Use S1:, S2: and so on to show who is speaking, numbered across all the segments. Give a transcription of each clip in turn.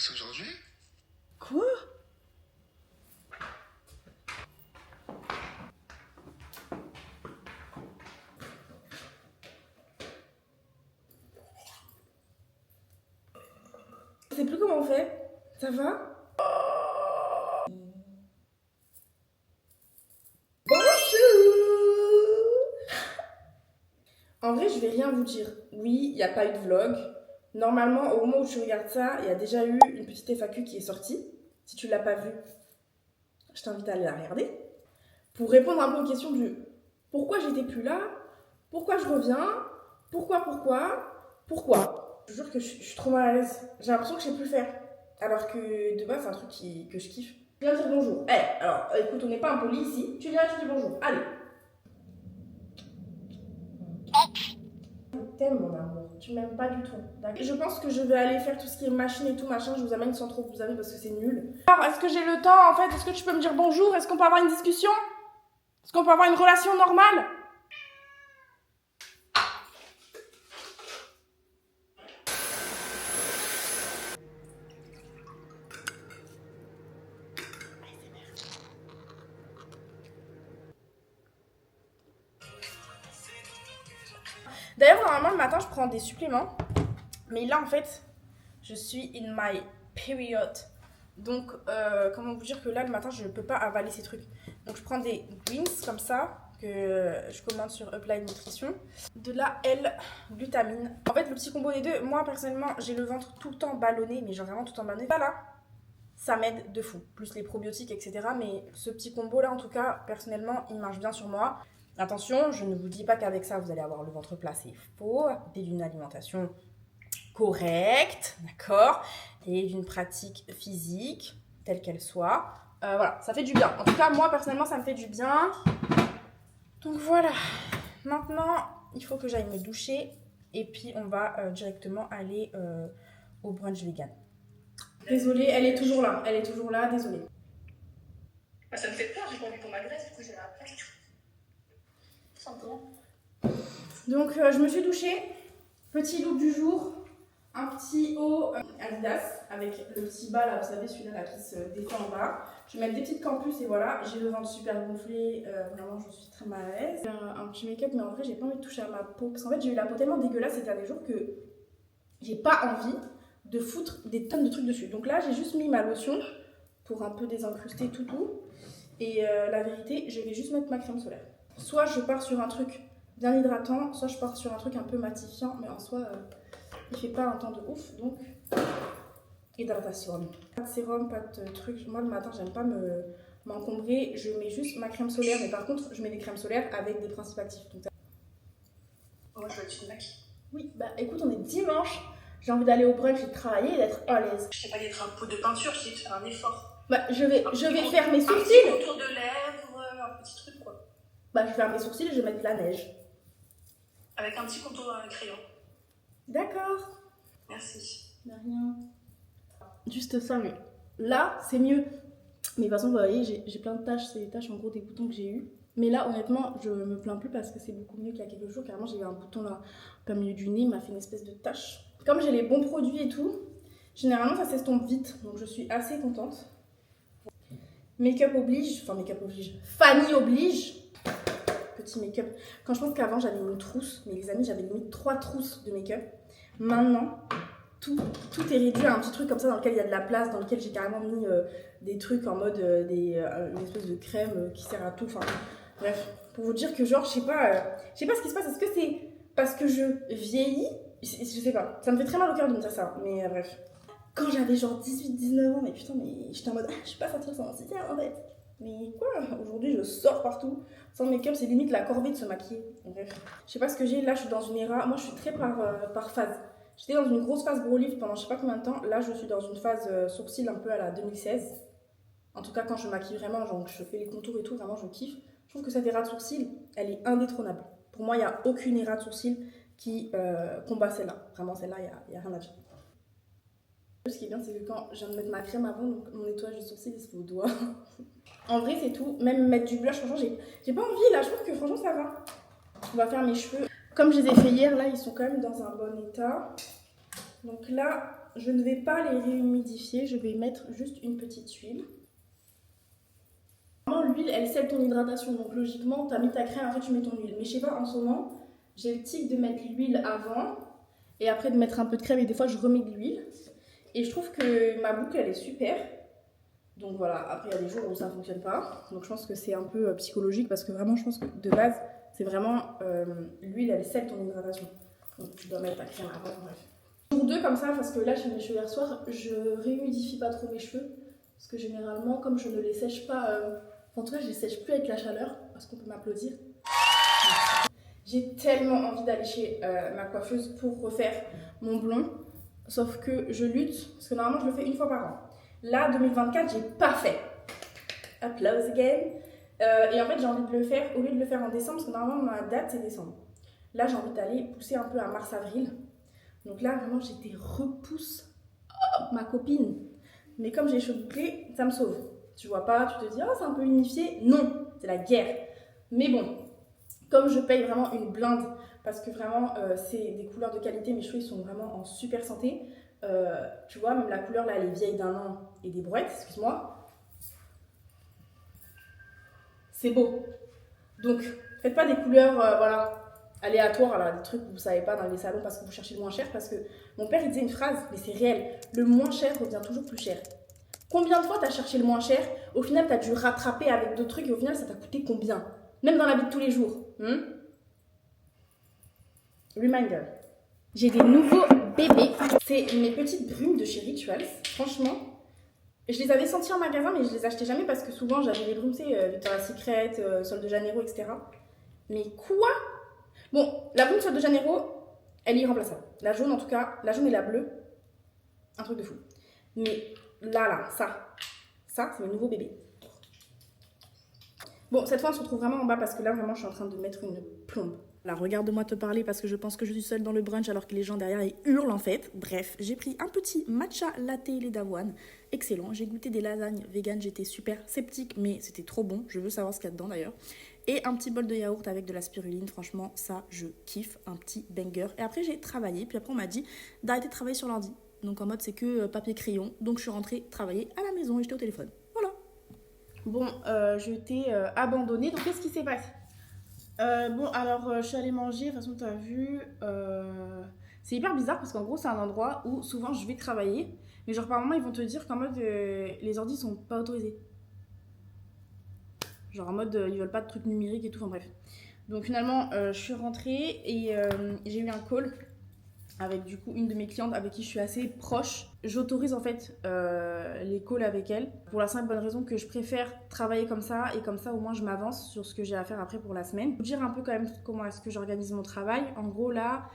S1: max aujourd'hui?
S2: Quoi? Je sais plus comment on fait. Ça va? En vrai, je vais rien vous dire. Oui, il n'y a pas eu de vlog. Normalement, au moment où tu regardes ça, il y a déjà eu une petite FAQ qui est sortie. Si tu ne l'as pas vue, je t'invite à aller la regarder. Pour répondre un peu aux questions du pourquoi j'étais plus là, pourquoi je reviens, pourquoi. Je te jure que je suis trop mal à l'aise. J'ai l'impression que je sais plus le faire. Alors que de base, c'est un truc que je kiffe. Tu viens dire bonjour. Eh, alors, écoute, on n'est pas impoli ici. Tu viens et tu dis bonjour. Allez. Je t'aime, mon amour. Tu m'aimes pas du tout. Je pense que je vais aller faire tout ce qui est machine et tout machin. Je vous amène sans trop vous amener parce que c'est nul. Alors, est-ce que j'ai le temps en fait? Est-ce que tu peux me dire bonjour? Est-ce qu'on peut avoir une discussion? Est-ce qu'on peut avoir une relation normale? D'ailleurs, normalement, le matin, je prends des suppléments. Mais là, en fait, je suis in my period. Donc, comment vous dire que là, le matin, je ne peux pas avaler ces trucs. Donc, je prends des greens comme ça, que je commande sur Upline Nutrition. De la L-glutamine. En fait, le petit combo des deux, moi, personnellement, j'ai le ventre tout le temps ballonné, mais genre vraiment tout le temps ballonné. Ça, là, ça m'aide de fou. Plus les probiotiques, etc. Mais ce petit combo-là, en tout cas, personnellement, il marche bien sur moi. Attention, je ne vous dis pas qu'avec ça, vous allez avoir le ventre plat, c'est faux. Et d'une alimentation correcte, d'accord, et d'une pratique physique, telle qu'elle soit. Voilà, ça fait du bien. En tout cas, moi, personnellement, ça me fait du bien. Donc voilà. Maintenant, il faut que j'aille me doucher. Et puis, on va directement aller au brunch vegan. Désolée, elle est toujours là. Elle est toujours là, désolée.
S3: Ah, ça me fait peur, j'ai pas envie qu'on m'agresse, du coup j'ai la plaque. Simplement.
S2: Donc, je me suis douchée. Petit look du jour. Un petit haut Adidas avec le petit bas là, vous savez, celui-là là, qui se défend en bas. Je vais mettre des petites campus et voilà. J'ai le ventre super gonflé. Vraiment, je suis très mal à l'aise. Un petit make-up, mais en vrai, j'ai pas envie de toucher à ma peau. Parce qu'en fait, j'ai eu la peau tellement dégueulasse ces derniers jours que j'ai pas envie de foutre des tonnes de trucs dessus. Donc là, j'ai juste mis ma lotion pour un peu désincruster tout. Et la vérité, je vais juste mettre ma crème solaire. Soit je pars sur un truc bien hydratant, soit je pars sur un truc un peu matifiant, mais en soi, il fait pas un temps de ouf, donc hydratation. Pas de sérum, pas de truc. Moi, le matin, j'aime pas m'encombrer. Je mets juste ma crème solaire, mais par contre, je mets des crèmes solaires avec des principes actifs. Donc,
S3: Moi je veux être une mec.
S2: oui, bah écoute, on est dimanche. J'ai envie d'aller au brunch et de travailler et d'être à l'aise.
S3: Je t'ai pas d'être un pot de peinture, je t'ai de faire un effort.
S2: Bah, je vais faire mes
S3: Un
S2: sourcils.
S3: petit contour de lèvres, un petit truc quoi.
S2: Bah, je vais faire mes sourcils et je vais mettre de la neige.
S3: Avec un petit contour à crayon.
S2: D'accord.
S3: Merci.
S2: De rien. Juste ça, mais là, c'est mieux. Mais de toute façon, vous voyez, j'ai plein de taches. C'est les taches, en gros, des boutons que j'ai eu. Mais là, honnêtement, je me plains plus parce que c'est beaucoup mieux qu'il y a quelques jours. Carrément, j'ai eu un bouton là, au milieu du nez, il m'a fait une espèce de tache. Comme j'ai les bons produits et tout, généralement, ça s'estompe vite. Donc, je suis assez contente. Make-up oblige. Enfin, make-up oblige. Fanny oblige. Petit make-up. Quand je pense qu'avant, j'avais une trousse. Mais les amis, j'avais limite 3 trousses de make-up. Maintenant, tout est réduit à un petit truc comme ça dans lequel il y a de la place, dans lequel j'ai carrément mis des trucs en mode une espèce de crème qui sert à tout. Enfin, bref, pour vous dire que genre, je sais pas ce qui se passe. Est-ce que c'est parce que je vieillis? Je sais pas. Ça me fait très mal au cœur de me dire ça, mais bref. Quand j'avais genre 18-19 ans, mais putain, mais j'étais en mode, je suis pas sortie sans citer en fait. Mais quoi? Aujourd'hui, je sors partout. Sans make-up, c'est limite la corvée de se maquiller. Bref. Je sais pas ce que j'ai. Là, je suis dans une era. Moi, je suis très par phase. J'étais dans une grosse phase gros livre pendant je sais pas combien de temps. Là, je suis dans une phase sourcil un peu à la 2016. En tout cas, quand je maquille vraiment, genre je fais les contours et tout, vraiment, je kiffe. Je trouve que cette éra de sourcil, elle est indétrônable. Pour moi, il n'y a aucune éra de sourcil qui combat celle-là. Vraiment, celle-là, il n'y a rien à dire. Ce qui est bien, c'est que quand je viens de mettre ma crème avant, donc mon nettoyage de sourcils, il se fait au doigt. En vrai, c'est tout. Même mettre du blush, franchement, j'ai pas envie là. Je trouve que franchement, ça va. On va faire mes cheveux. Comme je les ai fait hier, là, ils sont quand même dans un bon état. Donc là, je ne vais pas les réhumidifier, je vais mettre juste une petite huile. L'huile, elle scelle ton hydratation, donc logiquement, tu as mis ta crème, après tu mets ton huile. Mais je sais pas, en ce moment, j'ai le tic de mettre l'huile avant et après de mettre un peu de crème et des fois je remets de l'huile. Et je trouve que ma boucle, elle est super. Donc voilà, après il y a des jours où ça ne fonctionne pas. Donc je pense que c'est un peu psychologique parce que vraiment, je pense que de base, c'est vraiment l'huile, elle scelle ton hydratation. Donc tu dois mettre ta crème avant, bref. Jour 2 comme ça, parce que là, j'ai mes cheveux hier soir, je réhumidifie pas trop mes cheveux. Parce que généralement, comme je ne les sèche pas, en tout cas, je les sèche plus avec la chaleur, parce qu'on peut m'applaudir. J'ai tellement envie d'aller chez ma coiffeuse pour refaire mon blond, sauf que je lutte, parce que normalement, je le fais une fois par an. Là, 2024, j'ai pas fait. Applause again. Et en fait, j'ai envie de le faire, au lieu de le faire en décembre, parce que normalement, ma date, c'est décembre. Là, j'ai envie d'aller pousser un peu à mars-avril. Donc là, vraiment, j'étais repousse ma copine. Mais comme j'ai les cheveux bouclés, ça me sauve. Tu vois pas, tu te dis, oh, c'est un peu unifié. Non, c'est la guerre. Mais bon, comme je paye vraiment une blinde, parce que vraiment, c'est des couleurs de qualité, mes cheveux ils sont vraiment en super santé. Tu vois, même la couleur, là, elle est vieille d'un an et des brouettes, excuse-moi. C'est beau. Donc, faites pas des couleurs, voilà, aléatoires, là, des trucs que vous savez pas dans les salons parce que vous cherchez le moins cher. Parce que mon père, il disait une phrase, mais c'est réel. Le moins cher revient toujours plus cher. Combien de fois t'as cherché le moins cher, au final t'as dû rattraper avec d'autres trucs et au final ça t'a coûté combien? Même dans la vie de tous les jours. Reminder. J'ai des nouveaux bébés. C'est mes petites brumes de chez Rituals. Franchement, je les avais senties en magasin mais je les achetais jamais parce que souvent j'avais les brumes, tu sais, Victoria's Secret, Sol de Janeiro, etc. Mais quoi? Bon, la brume Sol de Janeiro, elle est irremplaçable. La jaune en tout cas, la jaune et la bleue, un truc de fou. Mais là, ça c'est mes nouveaux bébés. Bon, cette fois on se retrouve vraiment en bas parce que là vraiment je suis en train de mettre une plombe. Là, regarde-moi te parler parce que je pense que je suis seule dans le brunch alors que les gens derrière ils hurlent en fait. Bref, j'ai pris un petit matcha latte lait d'avoine. Excellent, j'ai goûté des lasagnes vegan, j'étais super sceptique mais c'était trop bon. Je veux savoir ce qu'il y a dedans d'ailleurs. Et un petit bol de yaourt avec de la spiruline, franchement ça je kiffe, un petit banger. Et après j'ai travaillé, puis après on m'a dit d'arrêter de travailler sur l'ordi. Donc en mode c'est que papier-crayon. Donc je suis rentrée travailler à la maison et j'étais au téléphone. Voilà. Bon, je t'ai abandonnée. Donc qu'est-ce qui s'est passé? Bon, alors je suis allée manger. De toute façon, t'as vu. C'est hyper bizarre parce qu'en gros, c'est un endroit où souvent je vais travailler. Mais genre par moment, ils vont te dire qu'en mode les ordis sont pas autorisés. Genre en mode ils veulent pas de trucs numériques et tout. Enfin bref. Donc finalement, je suis rentrée et j'ai eu un call avec du coup une de mes clientes avec qui je suis assez proche. J'autorise en fait les calls avec elle pour la simple bonne raison que je préfère travailler comme ça et comme ça au moins je m'avance sur ce que j'ai à faire après pour la semaine. Pour dire un peu quand même comment est-ce que j'organise mon travail, en gros là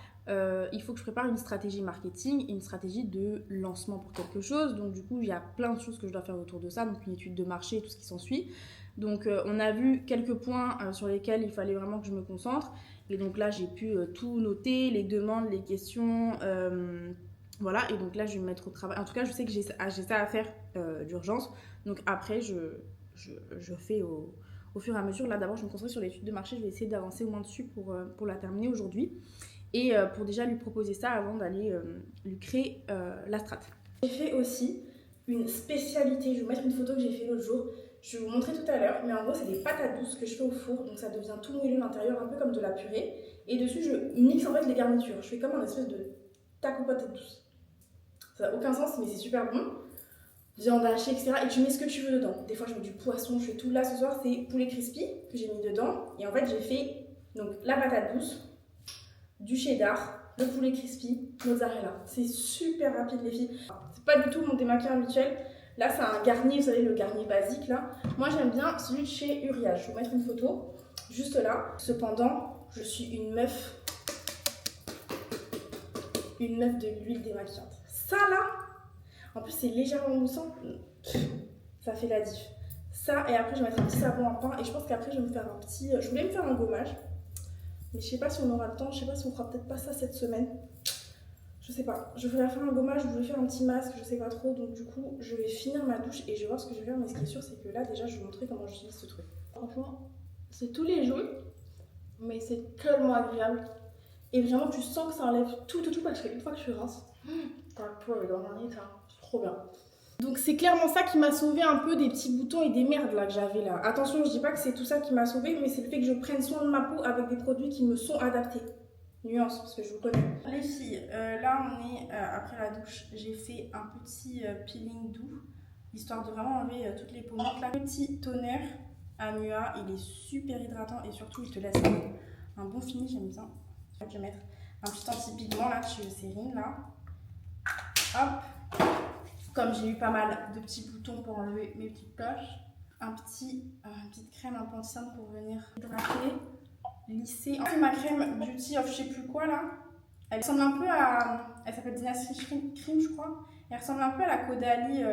S2: il faut que je prépare une stratégie marketing et une stratégie de lancement pour quelque chose. Donc du coup il y a plein de choses que je dois faire autour de ça, donc une étude de marché et tout ce qui s'ensuit. Donc on a vu quelques points sur lesquels il fallait vraiment que je me concentre. Et donc là, j'ai pu tout noter, les demandes, les questions, voilà. Et donc là, je vais me mettre au travail. En tout cas, je sais que j'ai ça à faire d'urgence. Donc après, je fais au fur et à mesure. Là, d'abord, je me concentre sur l'étude de marché. Je vais essayer d'avancer au moins dessus pour la terminer aujourd'hui. Et pour déjà lui proposer ça avant d'aller lui créer la strat. J'ai fait aussi une spécialité. Je vais vous mettre une photo que j'ai fait l'autre jour. Je vais vous montrer tout à l'heure, mais en gros c'est des patates douces que je fais au four, donc ça devient tout moelleux à l'intérieur, un peu comme de la purée. Et dessus je mixe en fait les garnitures, je fais comme un espèce de taco patate douce. Ça n'a aucun sens mais c'est super bon. Viande hachée, etc. Et tu mets ce que tu veux dedans. Des fois je mets du poisson, je fais tout. Là ce soir c'est poulet crispy que j'ai mis dedans. Et en fait j'ai fait donc la patate douce, du cheddar, le poulet crispy, mozzarella. C'est super rapide les filles. C'est pas du tout mon démaquillage habituel. Là, c'est un garni, vous savez, le garni basique, là. Moi, j'aime bien celui de chez Uriage. Je vais vous mettre une photo, juste là. Cependant, je suis une meuf de l'huile démaquillante. Ça, là, en plus, c'est légèrement moussant. Ça fait la diff. Ça, et après, je vais mettre un petit savon en pain. Et je pense qu'après, je vais me faire un petit... Je voulais me faire un gommage. Mais je sais pas si on aura le temps. Je sais pas si on fera peut-être pas ça cette semaine. Je sais pas, je voulais faire un gommage, je voulais faire un petit masque, je sais pas trop, donc du coup je vais finir ma douche et je vais voir ce que je vais faire, mais ce qui est sûr c'est que là déjà je vais vous montrer comment j'utilise ce truc. Franchement, c'est tous les jours, mais c'est tellement agréable. Et vraiment tu sens que ça enlève tout parce qu'une fois que tu rinces, Ta peau est dans un état. C'est trop bien. Donc c'est clairement ça qui m'a sauvé un peu des petits boutons et des merdes là que j'avais là. Attention, je dis pas que c'est tout ça qui m'a sauvé, mais c'est le fait que je prenne soin de ma peau avec des produits qui me sont adaptés. Nuance, parce que je vous connais. Les filles, là on est après la douche. J'ai fait un petit peeling doux, histoire de vraiment enlever toutes les peaux mortes. Là, petit toner à Nua, il est super hydratant et surtout il te laisse un bon fini, j'aime bien. Je vais mettre un petit anti-pigment là, chez Eucérine là. Hop. Comme j'ai eu pas mal de petits boutons pour enlever mes petites taches. Une petite crème un peu anti-cerne pour venir hydrater. Lisser. En fait, ma crème Beauty of je sais plus quoi là, elle ressemble un peu à. Elle s'appelle Dynasty Cream, je crois. Elle ressemble un peu à la Caudalie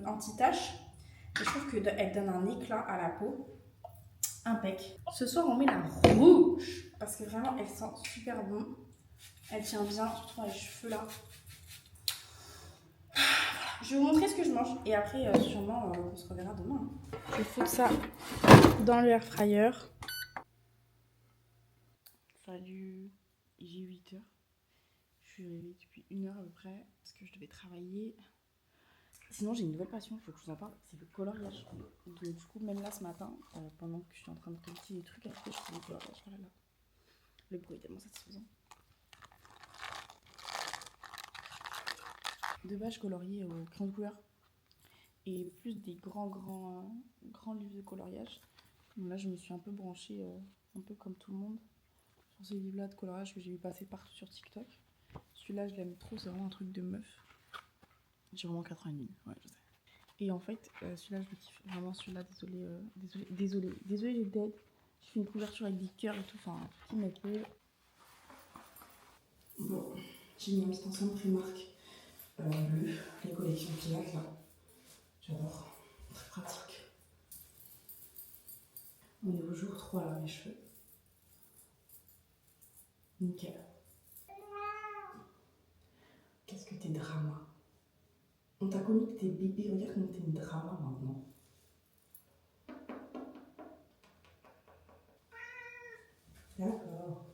S2: anti-tache. Et je trouve qu'elle donne un éclat à la peau. Impec. Ce soir, on met la rouge. Parce que vraiment, elle sent super bon. Elle tient bien, surtout dans les cheveux là. Je vais vous montrer ce que je mange. Et après, sûrement, on se reverra demain. Je fous ça dans le air fryer. Salut, j'ai 8 h. Je suis réveillée depuis 1 heure à peu près parce que je devais travailler. Sinon, j'ai une nouvelle passion, il faut que je vous en parle, c'est le coloriage. Donc, du coup, même là ce matin, pendant que je suis en train de collecter des trucs, après, je fais du coloriage. Voilà, là. Le bruit est tellement satisfaisant. De base, je coloriais au crayon de couleur et plus des grands livres de coloriage. Donc là, je me suis un peu branchée, un peu comme tout le monde, sur ces livres-là de coloriage que j'ai vu passer partout sur TikTok. Celui-là, je l'aime trop, c'est vraiment un truc de meuf. J'ai vraiment 4 ans et demi, ouais, je sais. Et en fait, celui-là, je le kiffe. Vraiment, celui-là, désolé, j'ai dead. J'ai fait une couverture avec des cœurs et tout, enfin, tout qui m'appelle. Bon, j'ai mis un petit ensemble Primark bleu, les collections Pilates, là. J'adore, très pratique. On est au jour 3, là, mes cheveux. Nickel. Qu'est-ce que t'es drama? On t'a connu que t'es bébé, regarde comment t'es une drama maintenant. D'accord.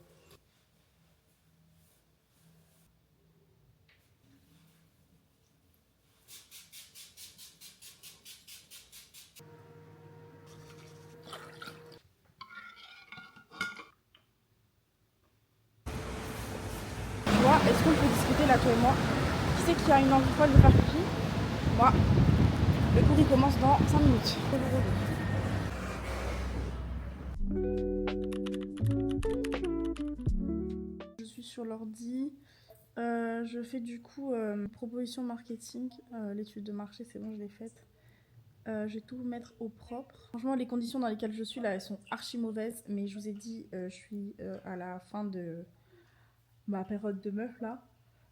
S2: Est-ce qu'on peut discuter là, toi et moi? Qui c'est qui a une envie folle de faire pipi? Moi. Le cours il commence dans 5 minutes. Je suis sur l'ordi. Je fais du coup proposition marketing. L'étude de marché, c'est bon, je l'ai faite. Je vais tout mettre au propre. Franchement, les conditions dans lesquelles je suis là, elles sont archi mauvaises. Mais je vous ai dit, je suis à la fin de ma période de meuf là.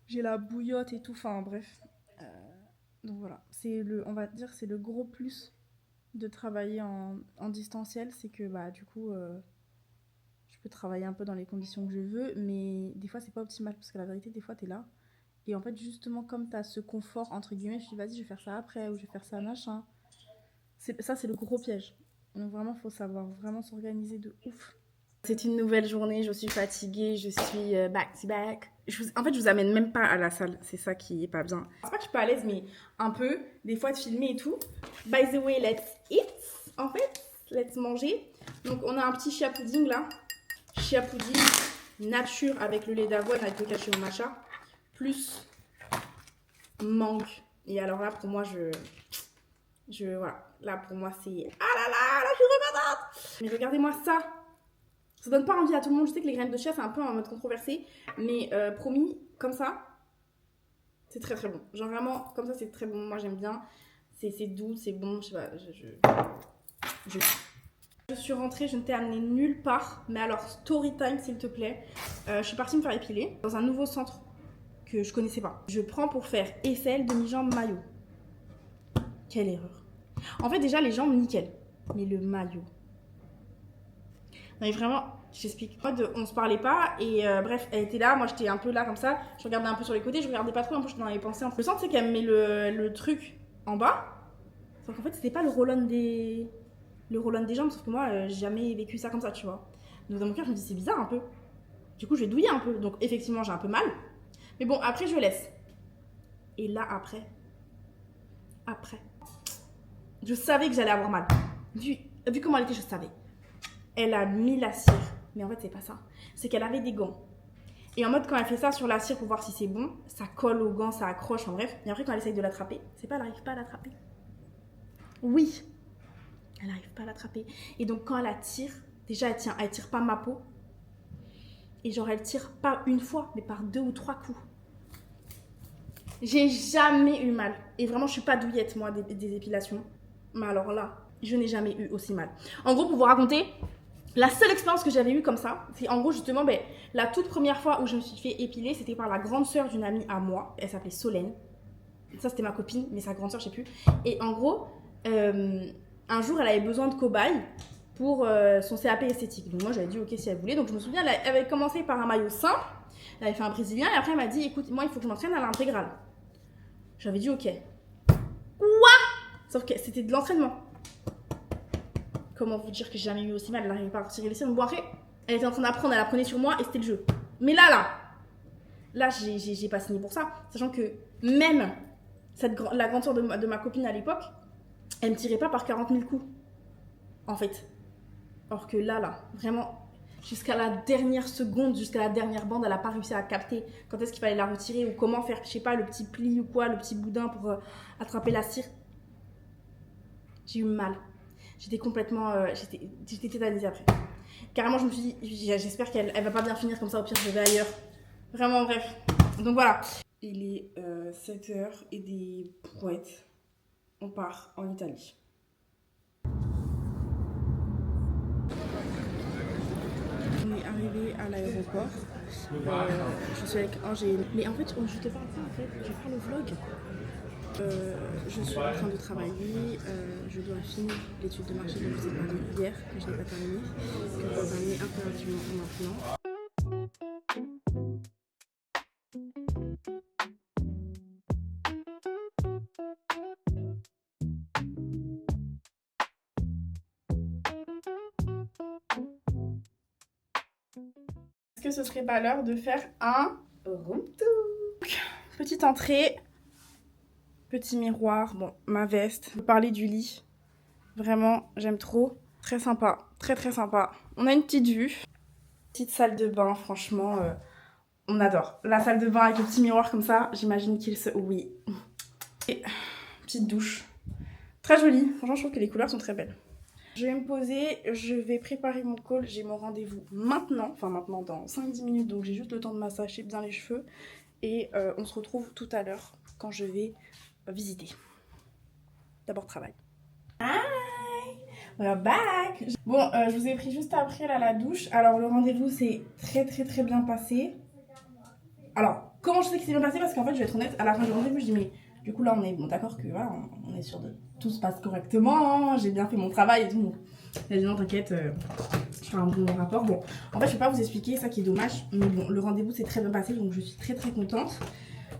S2: J'ai la bouillotte et tout, enfin bref. Donc voilà, on va dire c'est le gros plus de travailler en distanciel, c'est que bah du coup je peux travailler un peu dans les conditions que je veux, mais des fois c'est pas optimal parce que la vérité des fois t'es là et en fait justement comme t'as ce confort entre guillemets, je dis vas-y je vais faire ça après ou je vais faire ça machin. Ça c'est le gros piège. Donc vraiment faut savoir vraiment s'organiser de ouf. C'est une nouvelle journée, je suis fatiguée, je suis back to back. En fait, je vous amène même pas à la salle, c'est ça qui est pas bien. C'est pas que je suis pas à l'aise, mais un peu, des fois de filmer et tout. By the way, let's eat, en fait, let's manger. Donc, on a un petit chia pudding là. Chia pudding nature avec le lait d'avoine, avec le cacao matcha, plus mangue. Et alors là, pour moi, voilà. Là, pour moi, c'est... Ah là, je suis rebattante. Mais regardez-moi ça. Ça donne pas envie à tout le monde. Je sais que les graines de chia, c'est un peu en mode controversé. Mais promis, comme ça, c'est très très bon. Genre vraiment, comme ça, c'est très bon. Moi, j'aime bien. C'est doux, c'est bon. Je sais pas, je suis rentrée, je ne t'ai amené nulle part. Mais alors, story time, s'il te plaît. Je suis partie me faire épiler dans un nouveau centre que je connaissais pas. Je prends pour faire aisselle, demi-jambe, maillot. Quelle erreur. En fait, déjà, les jambes, nickel. Mais le maillot... Non mais vraiment, je t'explique. On se parlait pas et bref, elle était là, moi j'étais un peu là comme ça. Je regardais un peu sur les côtés, je regardais pas trop, en plus j'étais dans les pensées. Le sens c'est qu'elle me met le truc en bas. Sauf qu'en fait c'était pas le roll-on des jambes, sauf que moi j'ai jamais vécu ça comme ça, tu vois. Donc dans mon cœur je me dis c'est bizarre un peu. Du coup je vais douiller un peu, donc effectivement j'ai un peu mal. Mais bon après je laisse. Et là, après, je savais que j'allais avoir mal. Vu comment elle était, je savais. Elle a mis la cire. Mais en fait, c'est pas ça. C'est qu'elle avait des gants. Et en mode, quand elle fait ça sur la cire pour voir si c'est bon, ça colle aux gants, ça accroche, en bref. Et après, quand elle essaye de l'attraper, c'est pas, elle n'arrive pas à l'attraper. Oui, elle n'arrive pas à l'attraper. Et donc, quand elle la tire, déjà, elle tire pas ma peau. Et genre, elle tire pas une fois, mais par 2 ou 3 coups. J'ai jamais eu mal. Et vraiment, je suis pas douillette, moi, des épilations. Mais alors là, je n'ai jamais eu aussi mal. En gros, pour vous raconter, la seule expérience que j'avais eue comme ça, c'est en gros, justement, la toute première fois où je me suis fait épiler, c'était par la grande sœur d'une amie à moi. Elle s'appelait Solène. Ça, c'était ma copine, mais sa grande sœur, je sais plus. Et en gros, un jour, elle avait besoin de cobaye pour son CAP esthétique. Donc moi, j'avais dit ok si elle voulait. Donc je me souviens, elle avait commencé par un maillot simple. Elle avait fait un brésilien. Et après, elle m'a dit écoute, moi, il faut que je m'entraîne à l'intégrale. J'avais dit ok. Quoi? Sauf que c'était de l'entraînement. Comment vous dire que j'ai jamais eu aussi mal? Elle n'arrivait pas à retirer les cils. Bon, après, elle était en train d'apprendre, elle apprenait sur moi et c'était le jeu. Mais là, j'ai pas signé pour ça. Sachant que même la grande sœur de ma copine à l'époque, elle me tirait pas par 40 000 coups. En fait. Or que là, vraiment, jusqu'à la dernière seconde, jusqu'à la dernière bande, elle n'a pas réussi à capter quand est-ce qu'il fallait la retirer ou comment faire, je sais pas, le petit pli ou quoi, le petit boudin pour attraper la cire. J'ai eu mal. J'étais complètement... j'étais tétanisée après. Carrément, je me suis dit, j'espère qu'elle va pas bien finir comme ça, au pire, je vais ailleurs. Vraiment, bref. Donc voilà. Il est 7h et des brouettes. On part en Italie. On est arrivé à l'aéroport. Je suis avec Angèle. Mais en fait, je te parle pas en fait. Je parle au vlog. Je suis en train de travailler. Je dois finir l'étude de marché dont je vous ai parlé hier, mais je n'ai pas terminé. Je dois terminer impérativement maintenant. Est-ce que ce serait pas l'heure de faire un room tour? Petite entrée, petit miroir, bon, ma veste. Je vais parler du lit. Vraiment, j'aime trop. Très sympa, très très sympa. On a une petite vue. Petite salle de bain, franchement, on adore. La salle de bain avec le petit miroir comme ça, j'imagine qu'il se... Oui. Et petite douche. Très jolie. Franchement, je trouve que les couleurs sont très belles. Je vais me poser, je vais préparer mon call. J'ai mon rendez-vous maintenant. Enfin, maintenant, dans 5-10 minutes. Donc, j'ai juste le temps de massager bien les cheveux. Et on se retrouve tout à l'heure quand je vais visiter. D'abord, travail. Hi! We're back! Bon, je vous ai pris juste après là, la douche. Alors, le rendez-vous s'est très, très, très bien passé. Alors, comment je sais que c'est bien passé? Parce qu'en fait, je vais être honnête, à la fin du rendez-vous, je dis, mais du coup, là, on est bon, d'accord que voilà, on est sûr de tout se passe correctement, hein, j'ai bien fait mon travail et tout. Elle dit, non, t'inquiète, je fais un bon rapport. Bon, en fait, je vais pas vous expliquer, ça qui est dommage, mais bon, le rendez-vous s'est très bien passé, donc je suis très, très contente.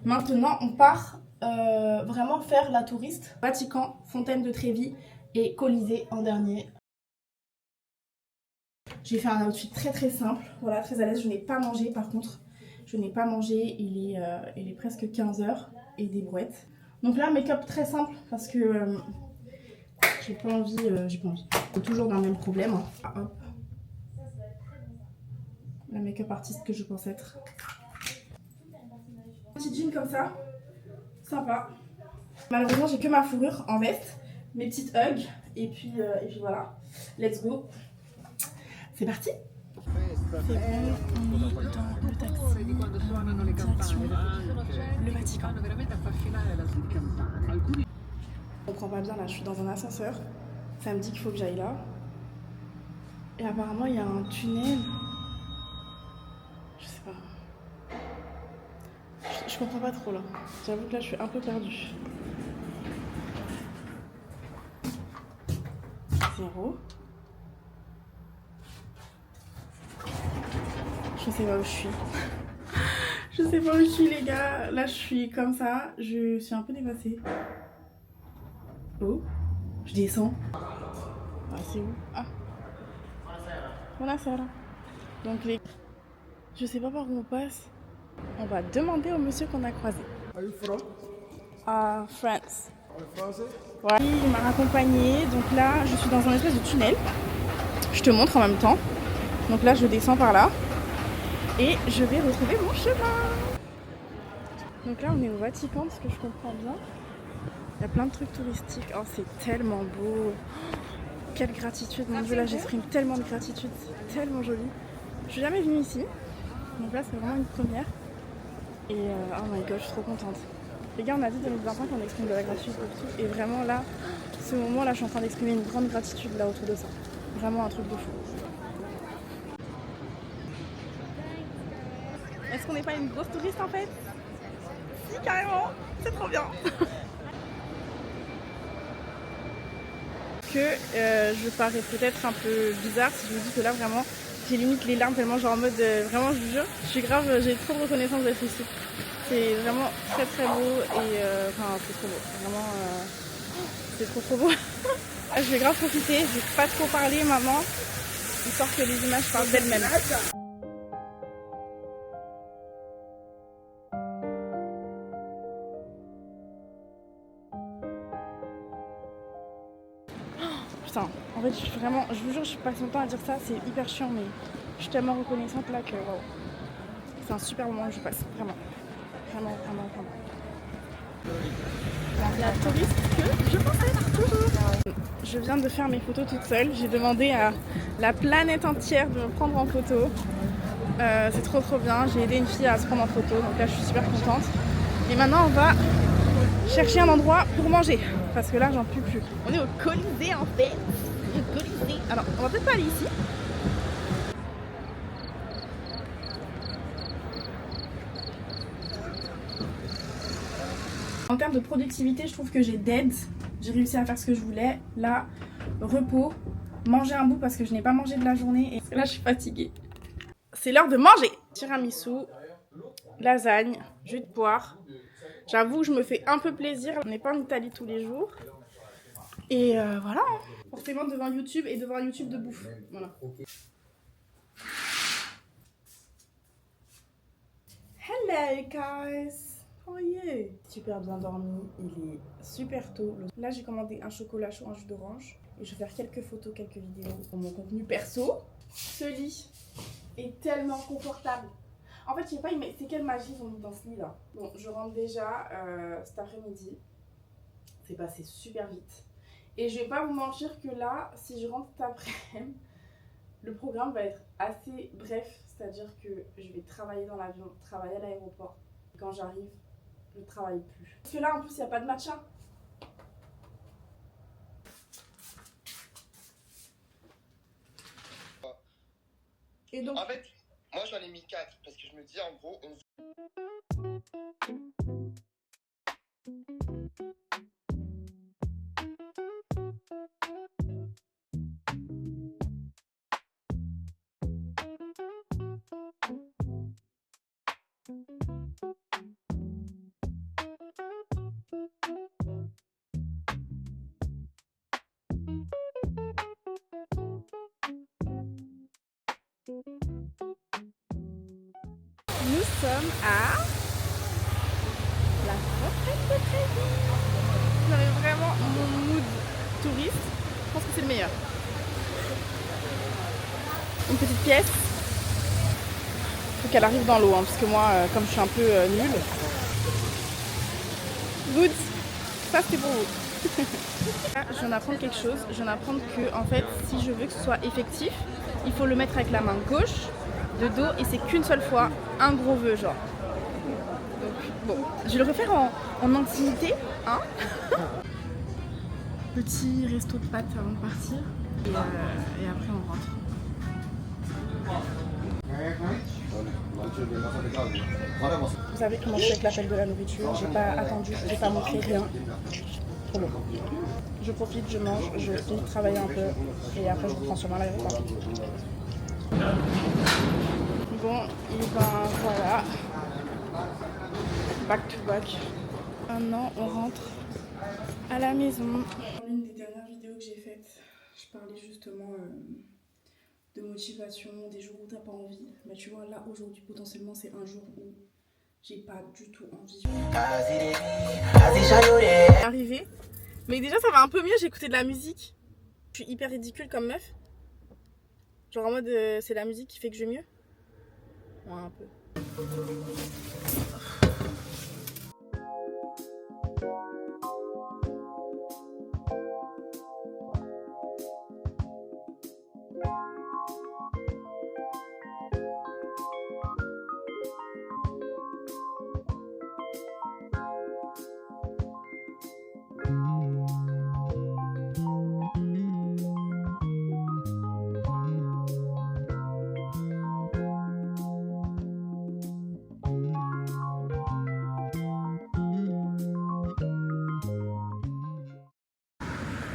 S2: Maintenant, on part vraiment faire la touriste. Vatican, Fontaine de Trévi et Colisée en dernier. J'ai fait un outfit très, très simple, voilà, très à l'aise. Je n'ai pas mangé, par contre. Je n'ai pas mangé, il est presque 15h et des brouettes. Donc là, make-up très simple parce que j'ai pas envie. C'est toujours dans le même problème. Hein. Ah, hop. La make-up artiste que je pense être. Petit jean comme ça, sympa. Malheureusement, j'ai que ma fourrure en veste, mes petites hugs et puis voilà. Let's go. C'est parti. C'est bon, on est dans le taxi, direction le Vatican. Je comprends pas bien là, je suis dans un ascenseur, ça me dit qu'il faut que j'aille là. Et apparemment il y a un tunnel, je sais pas. Je comprends pas trop là, j'avoue que là je suis un peu perdue. 0. Je sais pas où je suis. Je sais pas où je suis les gars. Là je suis comme ça. Je suis un peu dépassée. Oh. Je descends. Ah c'est où? Ah. Buonasera. Donc je sais pas par où on passe. On va demander au monsieur qu'on a croisé.
S1: Are you from?
S2: à France. Ouais. Il m'a raccompagnée, donc là je suis dans un espèce de tunnel. Je te montre en même temps. Donc là je descends par là et je vais retrouver mon chemin. Donc là on est au Vatican, ce que je comprends bien. Il y a plein de trucs touristiques. Oh, c'est tellement beau. Quelle gratitude, mon Dieu, là j'exprime tellement de gratitude, c'est tellement joli. Je suis jamais venue ici, donc là c'est vraiment une première. Et oh my god, je suis trop contente. Les gars, on a dit 2025 qu'on exprime de la gratitude pour tout, et vraiment là, ce moment là, je suis en train d'exprimer une grande gratitude là autour de ça. Vraiment un truc de fou. Est-ce qu'on n'est pas une grosse touriste en fait? Si, carrément, c'est trop bien. Que je parais peut-être un peu bizarre si je vous dis que là vraiment j'ai limite les larmes tellement genre en mode vraiment je vous jure je suis grave, j'ai trop de reconnaissance d'être ici. C'est vraiment très très beau et enfin c'est trop beau, vraiment c'est trop beau. Je vais grave profiter, je vais pas trop parler maintenant histoire que les images parlent d'elles-mêmes. Putain, en fait, je vous jure, je passe mon temps à dire ça, c'est hyper chiant, mais je suis tellement reconnaissante là que waouh. C'est un super moment que je passe, vraiment. Vraiment. La touriste que je pensais toujours. Je viens de faire mes photos toute seule, j'ai demandé à la planète entière de me prendre en photo. C'est trop bien, j'ai aidé une fille à se prendre en photo, donc là je suis super contente. Et maintenant on va chercher un endroit pour manger, parce que là j'en peux plus. On est au Colisée en fait. Alors, on va peut-être pas aller ici. En termes de productivité, je trouve que j'ai dead. J'ai réussi à faire ce que je voulais. Là, repos, manger un bout parce que je n'ai pas mangé de la journée. Et là, je suis fatiguée. C'est l'heure de manger. Tiramisu, lasagne, jus de poire. J'avoue, je me fais un peu plaisir. On n'est pas en Italie tous les jours. Et voilà. Forcément devant YouTube et devant YouTube de bouffe. Voilà. Hello guys, how are you? Super bien dormi, il est super tôt. Là j'ai commandé un chocolat chaud, un jus d'orange. Et je vais faire quelques photos, quelques vidéos pour mon contenu perso. Ce lit est tellement confortable. En fait je sais pas, c'est quelle magie ils ont mis dans ce lit là. Bon, je rentre déjà cet après-midi. C'est passé super vite. Et je vais pas vous mentir que là, si je rentre cet après-midi, le programme va être assez bref, c'est-à-dire que je vais travailler dans l'avion, travailler à l'aéroport. Quand j'arrive, je ne travaille plus. Parce que là, en plus, il n'y a pas de matcha. Et donc...
S1: En fait, moi j'en ai mis 4 parce que je me dis en gros,
S2: Nous sommes à la retraite de Trévis. J'avais vraiment mon mood touriste. Je pense que c'est le meilleur. Une petite pièce. Il faut qu'elle arrive dans l'eau, hein, parce que moi, comme je suis un peu nulle. Good. Ça, c'était pour vous. Je viens d'apprendre quelque chose. Je viens d'apprendre que, en fait, si je veux que ce soit effectif, il faut le mettre avec la main gauche, de dos, et c'est qu'une seule fois, un gros vœu, genre. Donc, bon, je vais le refaire en intimité, hein. Petit resto de pâtes avant de partir, et après on rentre. Vous savez comment je fais avec l'appel de la nourriture, j'ai pas attendu, j'ai pas montré rien. Trop bon. Je profite, je mange, je finis de travailler un peu et après je reprends sûrement l'aéroport. Bon, et ben voilà. Back to back. Maintenant on rentre à la maison. L'une des dernières vidéos que j'ai faites, je parlais justement de motivation, des jours où t'as pas envie. Bah tu vois là aujourd'hui potentiellement c'est un jour où j'ai pas du tout envie.
S4: Arrivé. Mais déjà, ça va un peu mieux, j'ai écouté de la musique. Je suis hyper ridicule comme meuf. Genre en mode, c'est la musique qui fait que je vais mieux. Ouais, un peu.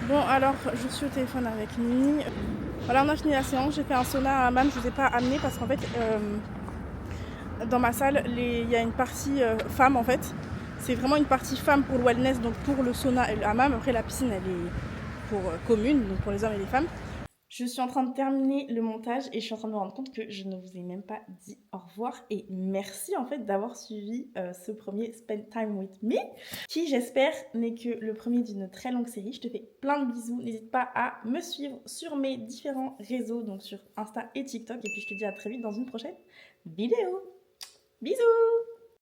S4: Bon, alors, je suis au téléphone avec Mimi. Voilà, on a fini la séance. J'ai fait un sauna à hammam. Je ne vous ai pas amené parce qu'en fait, dans ma salle, il y a une partie femme en fait. C'est vraiment une partie femme pour le wellness, donc pour le sauna et le hammam. Après, la piscine, elle est pour commune, donc pour les hommes et les femmes. Je suis en train de terminer le montage et je suis en train de me rendre compte que je ne vous ai même pas dit au revoir. Et merci en fait d'avoir suivi ce premier Spend Time With Me, qui j'espère n'est que le premier d'une très longue série. Je te fais plein de bisous. N'hésite pas à me suivre sur mes différents réseaux, donc sur Insta et TikTok. Et puis je te dis à très vite dans une prochaine vidéo. Bisous!